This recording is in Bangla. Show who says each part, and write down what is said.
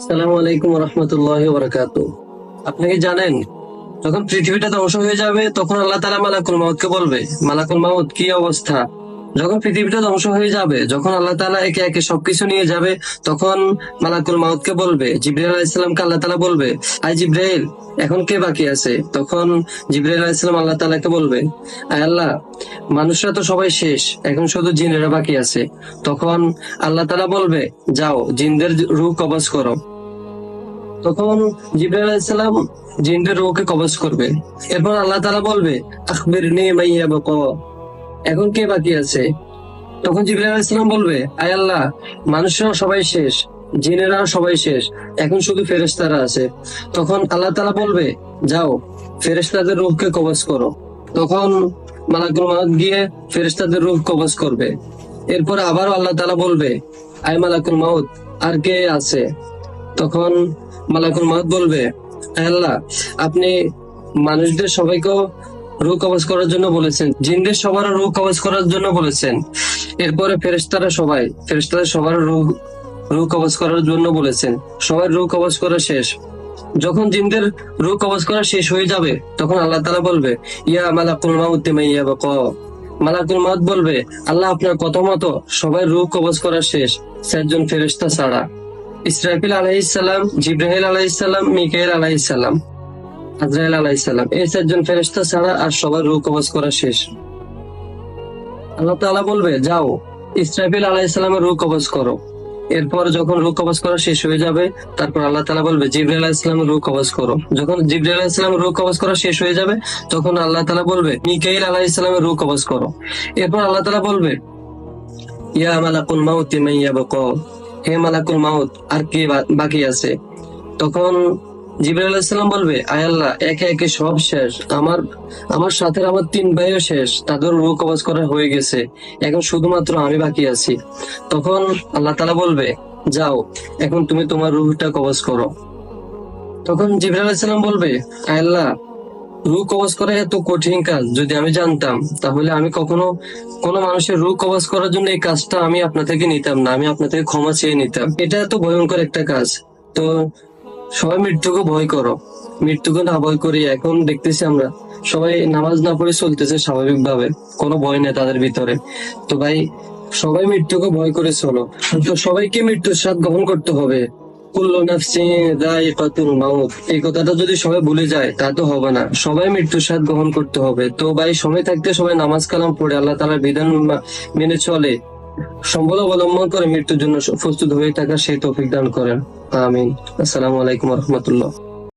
Speaker 1: আসসালামু আলাইকুম রহমতুল্লাহি বারাকাতুহু। আপনি কি জানেন, যখন পৃথিবীটা ধ্বংস হয়ে যাবে তখন আল্লাহ তাআলা মালাকুল মাউতকে বলবে, মালাকুল মাউত কি অবস্থা? যখন পৃথিবীটা ধ্বংস হয়ে যাবে, যখন আল্লাহ তাআলা একে একে সবকিছু নিয়ে যাবে, তখন মালাকুল মাউতকে বলবে, জিবরাইল আলাইহিস সালামকে আল্লাহ তাআলা বলবে, আই জিবরাইল, এখন কে বাকি আছে? তখন জিবরাইল আলাইহিস সালাম আল্লাহ তাআলাকে বলবে, আয় আল্লাহ, মানুষরা তো সবাই শেষ, এখন শুধু জিনেরা বাকি আছে। তখন আল্লাহ তাআলা বলবে, যাও জিনদের রূহ কবজ করো। তখন জিবরাইল আলাইহিস সালাম জিনদের রূহকে কবজ করবে। এরপর আল্লাহ তাআলা বলবে, আখবিরনি মাইয়া বাকা, এখন কে বাকি আছে? তখন জিবরাইল আলাইহিস সালাম বলবে, আয় আল্লাহ, মানুষরা সবাই শেষ, জিনেরা সবাই শেষ, এখন শুধু ফেরেশতারা আছে। তখন আল্লাহ তাআলা বলবে, যাও ফেরেশতাদের রূহকে কবজ করো। তখন মালাকুল মাউত গিয়ে ফেরেশতাদের রূহ কবজ করবে। এরপর আবারও আল্লাহ তাআলা বলবে, আয় মালাকুল মাউত, আর কে আছে? তখন মালাকুল মাউত বলবে, "আয় আল্লাহ, আপনি মানুষদের সবাইকেও রূহ কবজ করার জন্য বলেছেন, জিনদের সবার রূহ কবজ করার জন্য বলেছেন। এরপরে ফেরেশতারা সবার রূহ কবজ করার জন্য বলেছেন। সবার রূহ কবজ করা শেষ। যখন জিনদের রূহ কবজ করা শেষ হয়ে যাবে, তখন আল্লাহ তাআলা বলবে, ইয়া মালাকুল মাউত মাইয়া বাকা, মালাকুল মাউত বলবে, আল্লাহ, আপনার কথা মতো সবাই রূহ কবজ করা শেষ, 4 জন ফেরেশতা ছাড়া। ইসরাফিল আলাইহিস সালাম, জিবরাইল আলাইহিস সালাম, মিকাইল আলাইহিস সালাম, আজরাইল আলাইহিস সালাম, এই 4 জন ফেরেশতা ছাড়া আর সবার রূহ কবজ করা শেষ। আল্লাহ তাআলা বলবে, যাও ইসরাফিল আলাইহিস সালামের রূহ কবজ করো। এরপর যখন রূহ কবজ করা শেষ হয়ে যাবে, তারপর আল্লাহ তাআলা বলবে, জিবরাইল আলাইহিস সালামের রূহ কবজ করো। যখন জিবরাইল আলাইহিস সালামের রূহ কবজ করা শেষ হয়ে যাবে, তখন আল্লাহ তাআলা বলবে, মিকাইল আলাইহিস সালামের রূহ কবজ করো। এরপর আল্লাহ তাআলা বলবে, ইয়া মালাকুল মাউত মাইয়া বাকা, হে মালাকুল মাউত, আর কে বাকি আছে? তখন জিবরাইল আলাইহিস সালাম বলবে, আয় আল্লাহ, একে একে সব শেষ, আমার আমার সাথে আমার 3 ভাইও শেষ, তাদের রূহ কবজ করা হয়ে গেছে, এখন শুধুমাত্র আমি বাকি আছি। তখন আল্লাহ তাআলা বলবে, যাও এখন তুমি তোমার রূহটা কবজ করো। তখন জিবরাইল আলাইহিস সালাম বলবে, আয় আল্লাহ, রূহ কবজ করা এত কঠিন কাজ, যদি আমি জানতাম তাহলে আমি কখনো কোনো মানুষের রূহ কবজ করার জন্য এই কাজটা আমি আপনার থেকে নিতাম না, আমি আপনার থেকে ক্ষমা চেয়ে নিতাম। এটা এত ভয়ঙ্কর একটা কাজ। তো সবাই মৃত্যুকে ভয় করো, মৃত্যুকে না ভয় করি। এখন দেখতেছি আমরা সবাই নামাজ না পড়ে চলতেছে স্বাভাবিকভাবে, কোনো ভয় নেই তাদের ভিতরে। তো ভাই, সবাই মৃত্যুকে ভয় করে চলো। তো সবাইকে মৃত্যুর স্বাদ গ্রহণ করতে হবে। কুল্লু নাফসিন যায়িকাতুল মাউত, এই কথাটা যদি সবাই ভুলে যায় তা তো হবে না। সবাই মৃত্যুর স্বাদ গ্রহণ করতে হবে। তো ভাই, সময় থাকতে সবাই নামাজ কালাম পড়ে আল্লাহ তাআলার বিধান মেনে চলে, সম্বল অবলম্বন করে মৃত্যুর জন্য প্রস্তুত হয়ে থাকা সেই তৌফিক দান করেন। আমিন। আসসালামু আলাইকুম রহমতুল্লাহ।